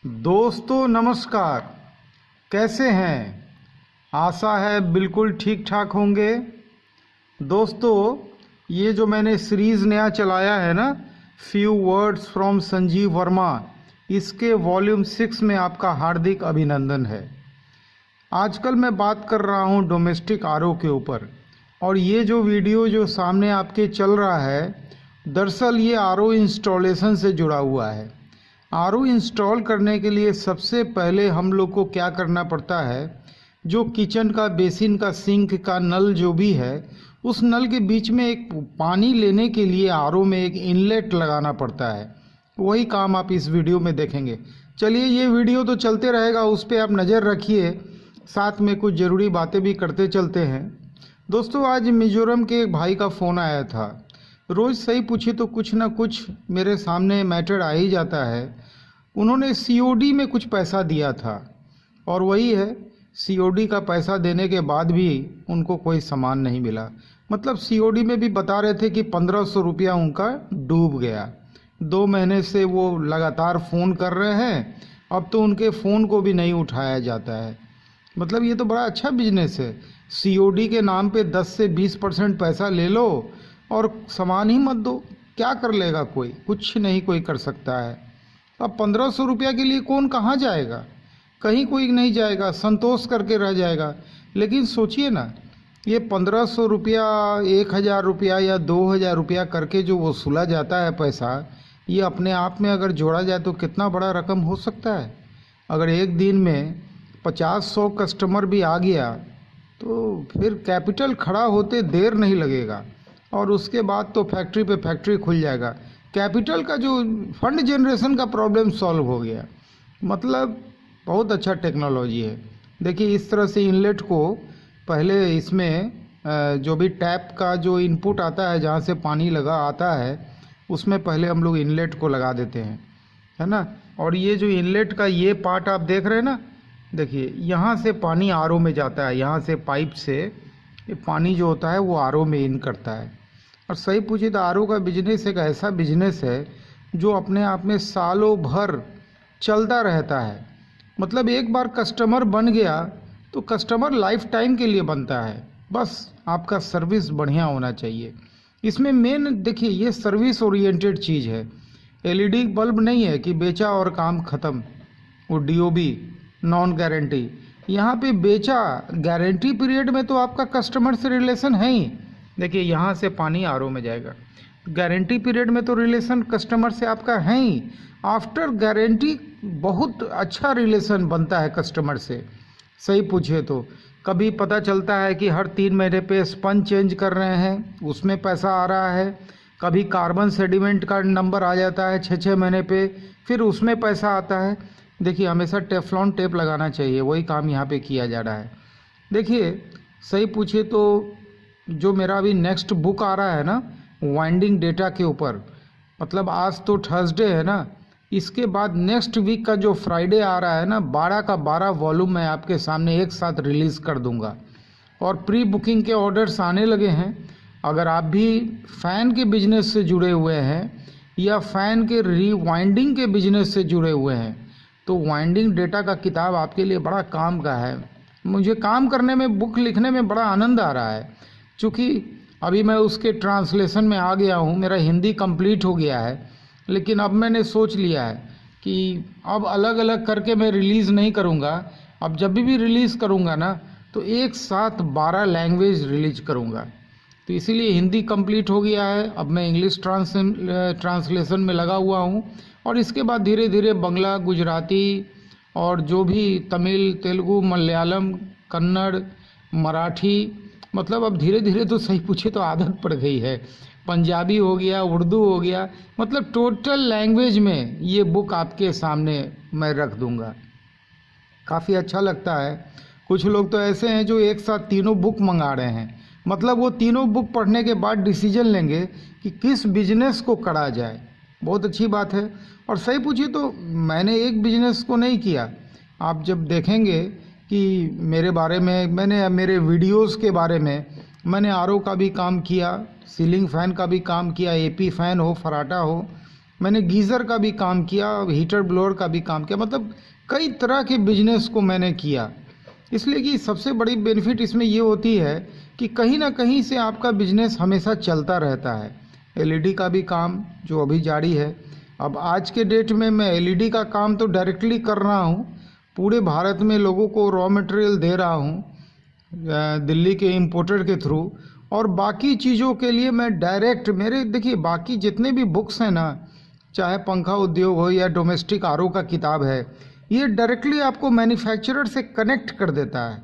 दोस्तों नमस्कार। कैसे हैं? आशा है बिल्कुल ठीक ठाक होंगे। दोस्तों, ये जो मैंने सीरीज़ नया चलाया है ना, few words from Sanjeev Verma, इसके वॉल्यूम 6 में आपका हार्दिक अभिनंदन है। आजकल मैं बात कर रहा हूँ डोमेस्टिक आरओ के ऊपर, और ये जो वीडियो जो सामने आपके चल रहा है, दरअसल ये आरओ इंस्टॉलेशन से जुड़ा हुआ है। आरओ इंस्टॉल करने के लिए सबसे पहले हम लोग को क्या करना पड़ता है, जो किचन का बेसिन का सिंक का नल जो भी है, उस नल के बीच में एक पानी लेने के लिए आरओ में एक इनलेट लगाना पड़ता है। वही काम आप इस वीडियो में देखेंगे। चलिए, ये वीडियो तो चलते रहेगा, उस पर आप नज़र रखिए, साथ में कुछ ज़रूरी बातें भी करते चलते हैं। दोस्तों, आज मिजोरम के एक भाई का फ़ोन आया था। रोज़ सही पूछे तो कुछ ना कुछ मेरे सामने मैटर आ ही जाता है। उन्होंने सीओडी में कुछ पैसा दिया था, और वही है, सीओडी का पैसा देने के बाद भी उनको कोई सामान नहीं मिला। मतलब सीओडी में भी बता रहे थे कि 1500 रुपया उनका डूब गया। 2 महीने से वो लगातार फ़ोन कर रहे हैं, अब तो उनके फ़ोन को भी नहीं उठाया जाता है। मतलब ये तो बड़ा अच्छा बिजनेस है। सीओडी के नाम पे 10 से 20% पैसा ले लो और सामान ही मत दो। क्या कर लेगा कोई? कुछ नहीं कोई कर सकता है। अब 1500 रुपया के लिए कौन कहाँ जाएगा? कहीं कोई नहीं जाएगा, संतोष करके रह जाएगा। लेकिन सोचिए ना, ये 1500 रुपया, 1000 रुपया या 2000 रुपया करके जो वसूला जाता है पैसा, ये अपने आप में अगर जोड़ा जाए तो कितना बड़ा रकम हो सकता है। अगर एक दिन में 50-100 कस्टमर भी आ गया तो फिर कैपिटल खड़ा होते देर नहीं लगेगा, और उसके बाद तो फैक्ट्री पे फैक्ट्री खुल जाएगा। कैपिटल का जो फंड जनरेशन का प्रॉब्लम सॉल्व हो गया। मतलब बहुत अच्छा टेक्नोलॉजी है। देखिए, इस तरह से इनलेट को पहले इसमें जो भी टैप का जो इनपुट आता है, जहाँ से पानी लगा आता है, उसमें पहले हम लोग इनलेट को लगा देते हैं, है ना। और ये जो इनलेट का ये पार्ट आप देख रहे हैं ना, देखिए यहाँ से पानी आरओ में जाता है। यहाँ से पाइप से ये पानी जो होता है वो आरओ में इन करता है। और सही पूछिए तो आरओ का बिजनेस एक ऐसा बिजनेस है जो अपने आप में सालों भर चलता रहता है। मतलब एक बार कस्टमर बन गया तो कस्टमर लाइफ टाइम के लिए बनता है। बस आपका सर्विस बढ़िया होना चाहिए। इसमें मेन देखिए, ये सर्विस ओरिएंटेड चीज़ है। एलईडी बल्ब नहीं है कि बेचा और काम ख़त्म। वो डीओबी नॉन गारंटी, यहाँ पे बेचा, गारंटी पीरियड में तो आपका कस्टमर से रिलेशन है ही। देखिए, यहाँ से पानी आरओ में जाएगा, गारंटी पीरियड में तो रिलेशन कस्टमर से आपका है ही। आफ्टर गारंटी बहुत अच्छा रिलेशन बनता है कस्टमर से। सही पूछिए तो कभी पता चलता है कि हर 3 महीने पे स्पंज चेंज कर रहे हैं, उसमें पैसा आ रहा है। कभी कार्बन सेडिमेंट का नंबर आ जाता है 6-6 महीने पे, फिर उसमें पैसा आता है। देखिए, हमेशा टेफ्लॉन टेप लगाना चाहिए, वही काम यहाँ पे किया जा रहा है। देखिए, सही पूछिए तो जो मेरा अभी नेक्स्ट बुक आ रहा है ना, वाइंडिंग डेटा के ऊपर, मतलब आज तो थर्सडे है ना, इसके बाद नेक्स्ट वीक का जो फ्राइडे आ रहा है ना, 12 का 12 वॉल्यूम मैं आपके सामने एक साथ रिलीज़ कर दूंगा। और प्री बुकिंग के ऑर्डर्स आने लगे हैं। अगर आप भी फ़ैन के बिजनेस से जुड़े हुए हैं या फ़ैन के रीवाइंडिंग के बिजनेस से जुड़े हुए हैं, तो वाइंडिंग डेटा का किताब आपके लिए बड़ा काम का है। मुझे काम करने में, बुक लिखने में बड़ा आनंद आ रहा है, क्योंकि अभी मैं उसके ट्रांसलेशन में आ गया हूँ। मेरा हिंदी कंप्लीट हो गया है, लेकिन अब मैंने सोच लिया है कि अब अलग अलग करके मैं रिलीज़ नहीं करूँगा। अब जब भी रिलीज़ करूँगा ना, तो एक साथ 12 लैंग्वेज रिलीज करूँगा। तो इसीलिए हिंदी कंप्लीट हो गया है। अब मैं इंग्लिश ट्रांसलेशन में लगा हुआ हूँ, और इसके बाद धीरे धीरे बंगला, गुजराती और जो भी तमिल, तेलुगु, मलयालम, कन्नड़, मराठी, मतलब अब धीरे धीरे तो सही पूछे तो आदत पड़ गई है। पंजाबी हो गया, उर्दू हो गया, मतलब टोटल लैंग्वेज में ये बुक आपके सामने मैं रख दूंगा। काफ़ी अच्छा लगता है। कुछ लोग तो ऐसे हैं जो एक साथ तीनों बुक मंगा रहे हैं। मतलब वो तीनों बुक पढ़ने के बाद डिसीजन लेंगे कि किस बिजनेस को करा जाए। बहुत अच्छी बात है। और सही पूछिए तो मैंने एक बिजनेस को नहीं किया। आप जब देखेंगे कि मेरे बारे में, मैंने मेरे वीडियोस के बारे में, मैंने आरओ का भी काम किया, सीलिंग फ़ैन का भी काम किया, एपी फ़ैन हो, फराटा हो, मैंने गीज़र का भी काम किया, हीटर ब्लोअर का भी काम किया, मतलब कई तरह के बिजनेस को मैंने किया। इसलिए कि सबसे बड़ी बेनिफिट इसमें ये होती है कि कहीं ना कहीं से आपका बिजनेस हमेशा चलता रहता है। एलईडी का भी काम जो अभी जारी है, अब आज के डेट में मैं एलईडी का काम तो डायरेक्टली कर रहा हूँ, पूरे भारत में लोगों को रॉ मटेरियल दे रहा हूँ दिल्ली के इम्पोर्टर के थ्रू, और बाकी चीज़ों के लिए मैं डायरेक्ट मेरे देखिए बाकी जितने भी बुक्स हैं ना, चाहे पंखा उद्योग हो या डोमेस्टिक आरओ का किताब है, ये डायरेक्टली आपको मैन्युफैक्चरर से कनेक्ट कर देता है।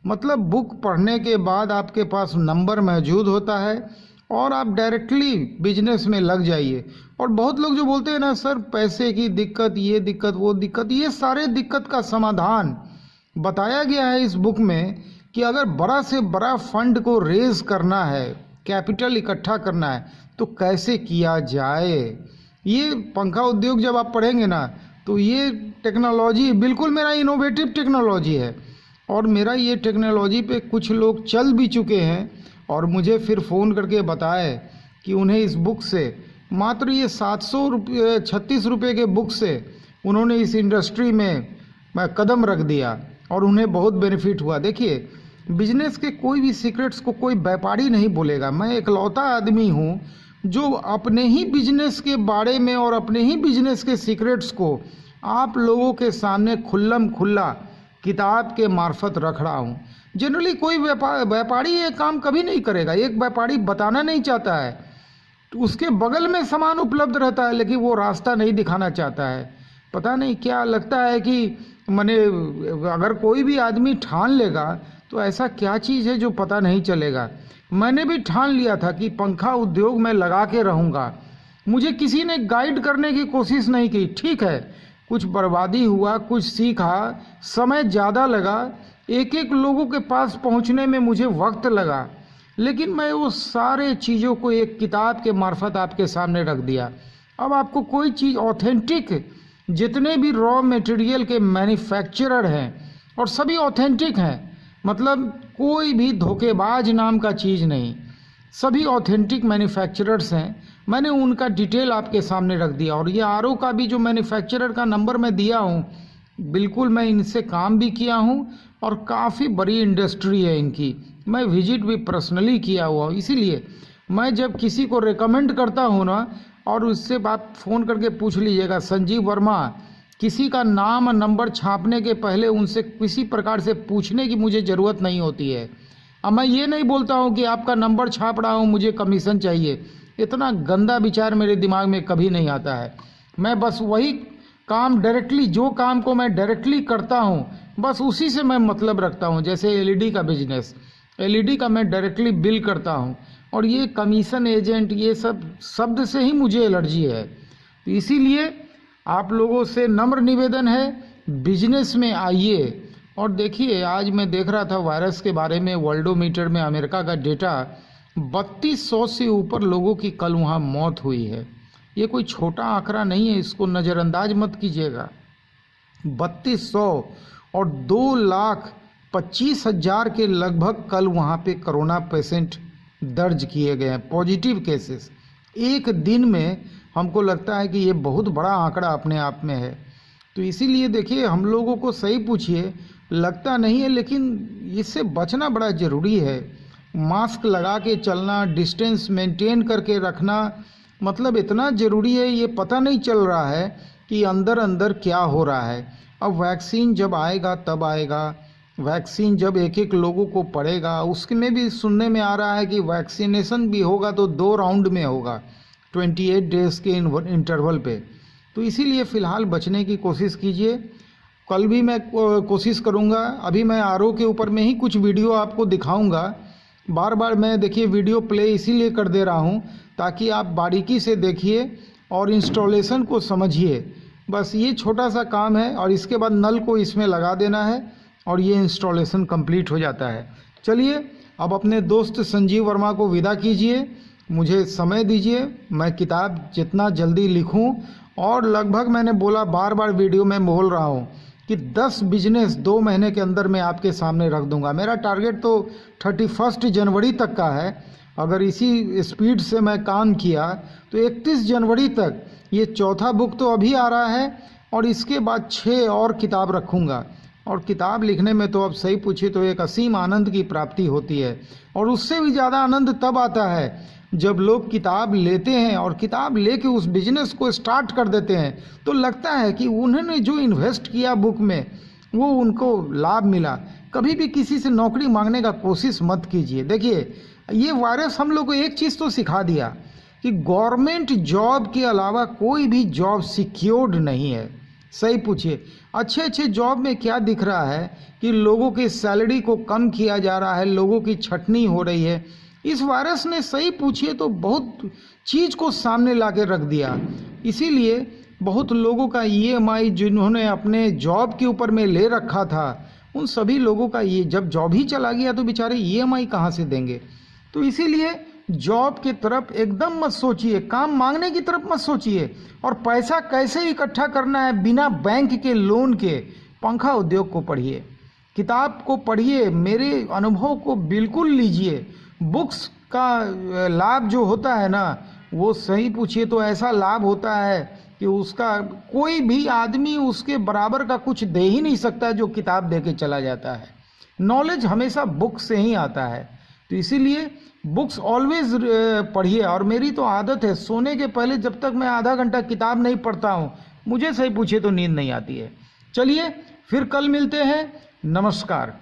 मतलब बुक पढ़ने के बाद आपके पास नंबर मौजूद होता है और आप डायरेक्टली बिजनेस में लग जाइए। और बहुत लोग जो बोलते हैं ना सर पैसे की दिक्कत, ये दिक्कत, वो दिक्कत, ये सारे दिक्कत का समाधान बताया गया है इस बुक में कि अगर बड़ा से बड़ा फंड को रेज करना है, कैपिटल इकट्ठा करना है, तो कैसे किया जाए। ये पंखा उद्योग जब आप पढ़ेंगे ना, तो ये टेक्नोलॉजी बिल्कुल मेरा इनोवेटिव टेक्नोलॉजी है, और मेरा ये टेक्नोलॉजी पे कुछ लोग चल भी चुके हैं और मुझे फिर फ़ोन करके बताए कि उन्हें इस बुक से मात्र ये 36 रुपये के बुक से उन्होंने इस इंडस्ट्री में कदम रख दिया और उन्हें बहुत बेनिफिट हुआ। देखिए बिजनेस के कोई भी सीक्रेट्स को कोई व्यापारी नहीं बोलेगा। मैं इकलौता आदमी हूँ जो अपने ही बिजनेस के बारे में और अपने ही बिजनेस के सीक्रेट्स को आप लोगों के सामने खुल्लम खुल्ला किताब के मार्फत रख रहा हूँ। जनरली कोई व्यापारी ये काम कभी नहीं करेगा। एक व्यापारी बताना नहीं चाहता है, तो उसके बगल में सामान उपलब्ध रहता है लेकिन वो रास्ता नहीं दिखाना चाहता है। पता नहीं क्या लगता है कि मैंने अगर कोई भी आदमी ठान लेगा तो ऐसा क्या चीज़ है जो पता नहीं चलेगा। मैंने भी ठान लिया था कि पंखा उद्योग में लगा के रहूँगा। मुझे किसी ने गाइड करने की कोशिश नहीं की। ठीक है, कुछ बर्बादी हुआ, कुछ सीखा, समय ज़्यादा लगा, एक एक लोगों के पास पहुंचने में मुझे वक्त लगा, लेकिन मैं वो सारे चीज़ों को एक किताब के मार्फत आपके सामने रख दिया। अब आपको कोई चीज़ ऑथेंटिक, जितने भी रॉ मटेरियल के मैन्युफैक्चरर हैं और सभी ऑथेंटिक हैं, मतलब कोई भी धोखेबाज नाम का चीज़ नहीं, सभी ऑथेंटिक मैन्युफैक्चरर्स हैं। मैंने उनका डिटेल आपके सामने रख दिया। और ये आरओ का भी जो मैन्युफैक्चरर का नंबर मैं दिया हूँ, बिल्कुल मैं इनसे काम भी किया हूँ और काफ़ी बड़ी इंडस्ट्री है इनकी। मैं विजिट भी पर्सनली किया हुआ हूँ। इसीलिए मैं जब किसी को रेकमेंड करता हूँ ना, और उससे आप फ़ोन करके पूछ लीजिएगा संजीव वर्मा, किसी का नाम और नंबर छापने के पहले उनसे किसी प्रकार से पूछने की मुझे ज़रूरत नहीं होती है। अब मैं ये नहीं बोलता हूँ कि आपका नंबर छाप रहा हूँ मुझे कमीशन चाहिए, इतना गंदा विचार मेरे दिमाग में कभी नहीं आता है। मैं बस वही काम डायरेक्टली, जो काम को मैं डायरेक्टली करता हूँ बस उसी से मैं मतलब रखता हूँ। जैसे एलईडी का बिजनेस, एलईडी का मैं डायरेक्टली बिल करता हूँ, और ये कमीशन एजेंट, ये सब शब्द से ही मुझे एलर्जी है। तो इसीलिए आप लोगों से नम्र निवेदन है, बिजनेस में आइए। और देखिए आज मैं देख रहा था वायरस के बारे में, वर्ल्डोमीटर में अमेरिका का डेटा, 3200 से ऊपर लोगों की कल वहाँ मौत हुई है। ये कोई छोटा आंकड़ा नहीं है, इसको नज़रअंदाज मत कीजिएगा। 3200 और 2,25,000 के लगभग कल वहाँ पे कोरोना पेशेंट दर्ज किए गए हैं, पॉजिटिव केसेस एक दिन में। हमको लगता है कि ये बहुत बड़ा आंकड़ा अपने आप में है। तो इसीलिए देखिए हम लोगों को सही पूछिए, लगता नहीं है लेकिन इससे बचना बड़ा ज़रूरी है। मास्क लगा के चलना, डिस्टेंस मेंटेन करके रखना, मतलब इतना ज़रूरी है। ये पता नहीं चल रहा है कि अंदर अंदर क्या हो रहा है। अब वैक्सीन जब आएगा तब आएगा, वैक्सीन जब एक एक लोगों को पड़ेगा, उसमें भी सुनने में आ रहा है कि वैक्सीनेशन भी होगा तो 2 राउंड में होगा, 28 डेज़ के इंटरवल पे। तो इसीलिए फ़िलहाल बचने की कोशिश कीजिए। कल भी मैं कोशिश करूँगा। अभी मैं आरओ के ऊपर में ही कुछ वीडियो आपको दिखाऊँगा। बार बार मैं देखिए वीडियो प्ले इसीलिए कर दे रहा हूँ ताकि आप बारीकी से देखिए और इंस्टॉलेशन को समझिए। बस ये छोटा सा काम है और इसके बाद नल को इसमें लगा देना है और ये इंस्टॉलेशन कंप्लीट हो जाता है। चलिए अब अपने दोस्त संजीव वर्मा को विदा कीजिए, मुझे समय दीजिए, मैं किताब जितना जल्दी लिखूं। और लगभग मैंने बोला, बार बार वीडियो में बोल रहा हूं कि 10 बिजनेस 2 महीने के अंदर मैं आपके सामने रख दूंगा। मेरा टारगेट तो 31 जनवरी तक का है। अगर इसी स्पीड से मैं काम किया तो 31 जनवरी तक ये चौथा बुक तो अभी आ रहा है और इसके बाद 6 और किताब रखूँगा। और किताब लिखने में तो अब सही पूछे तो एक असीम आनंद की प्राप्ति होती है, और उससे भी ज़्यादा आनंद तब आता है जब लोग किताब लेते हैं और किताब लेके उस बिजनेस को स्टार्ट कर देते हैं, तो लगता है कि उन्होंने जो इन्वेस्ट किया बुक में वो उनको लाभ मिला। कभी भी किसी से नौकरी मांगने का कोशिश मत कीजिए। देखिए, ये वायरस हम लोग को एक चीज़ तो सिखा दिया कि गवर्नमेंट जॉब के अलावा कोई भी जॉब सिक्योर्ड नहीं है। सही पूछिए, अच्छे अच्छे जॉब में क्या दिख रहा है कि लोगों की सैलरी को कम किया जा रहा है, लोगों की छटनी हो रही है। इस वायरस ने सही पूछिए तो बहुत चीज़ को सामने ला के रख दिया। इसीलिए बहुत लोगों का ईएमआई जिन्होंने अपने जॉब के ऊपर में ले रखा था, उन सभी लोगों का ये जब जॉब ही चला गया तो बेचारे ईएमआई कहाँ से देंगे। तो इसीलिए जॉब की तरफ एकदम मत सोचिए, काम मांगने की तरफ मत सोचिए। और पैसा कैसे इकट्ठा करना है बिना बैंक के लोन के, पंखा उद्योग को पढ़िए, किताब को पढ़िए, मेरे अनुभव को बिल्कुल लीजिए। बुक्स का लाभ जो होता है ना, वो सही पूछिए तो ऐसा लाभ होता है कि उसका कोई भी आदमी उसके बराबर का कुछ दे ही नहीं सकता जो किताब दे के चला जाता है। नॉलेज हमेशा बुक से ही आता है, तो इसीलिए बुक्स ऑलवेज पढ़िए। और मेरी तो आदत है, सोने के पहले जब तक मैं आधा घंटा किताब नहीं पढ़ता हूँ, मुझे सही पूछे तो नींद नहीं आती है। चलिए फिर कल मिलते हैं, नमस्कार।